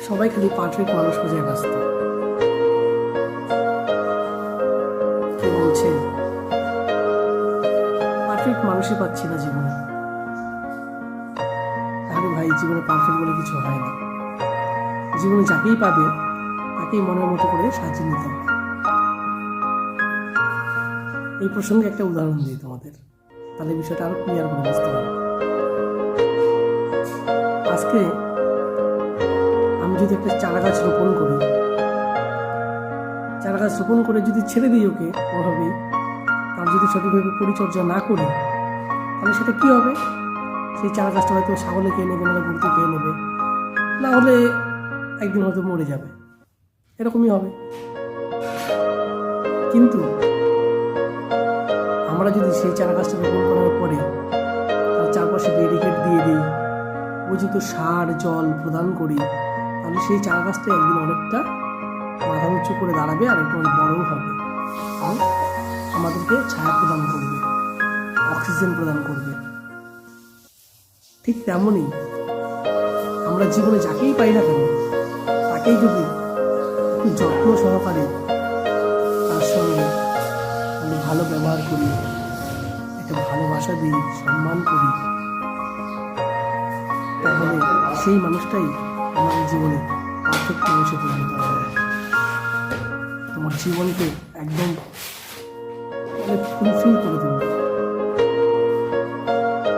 সবাই খালি পারফেক্ট মানুষ খোঁজে ব্যস্ত। কে বলছে পারফেক্ট মানুষই পাচ্ছি না জীবনে? আরে ভাই, জীবনে পারফেক্ট বলে কিছু হয় না। জীবনে যাকেই পাবে তাকেই মনের মতো করে সাজিয়ে নিতে হবে। এই প্রসঙ্গে একটা উদাহরণ দিই তোমাদের, তাহলে বিষয়টা আরো ক্লিয়ার করে বুঝতে পারবে। আজকে আমি যদি একটা চারা গাছ রোপণ করি, চারা গাছ রোপণ করে যদি ছেড়ে দিই ওকে ওভাবেই, তার যদি সঠিকভাবে পরিচর্যা না করি, তাহলে সেটা কি হবে? সেই চারা গাছটা হয়তো ছাগলে খেয়ে নেবে, না গরুতে খেয়ে নেবে, না হলে একদিন হয়তো মরে যাবে, এরকমই হবে। কিন্তু আমরা যদি সেই চারা গাছটা রোপণ করার পরে তার চারপাশে ব্যারিকেড দিয়ে দিই, উপযুক্ত সার জল প্রদান করি, তাহলে সেই চারা গাছটা একদিন অনেকটা মাথা উঁচু করে দাঁড়াবে আর একটু অনেক বড়ও হবে, আর আমাদেরকে ছায়া প্রদান করবে, অক্সিজেন প্রদান করবে। ঠিক তেমনই আমরা জীবনে যাকেই পাই না কেন, তাকেই যদি একটু যত্ন সহকারে তার সঙ্গে আমি ভালো ব্যবহার করি, একটা ভালোবাসা দিই, সম্মান করি, তাহলে সেই মানুষটাই আমাদের জীবনে পারফেক্ট মানুষে পরিণত হবে। তোমার জীবনকে একদম ফুলফিল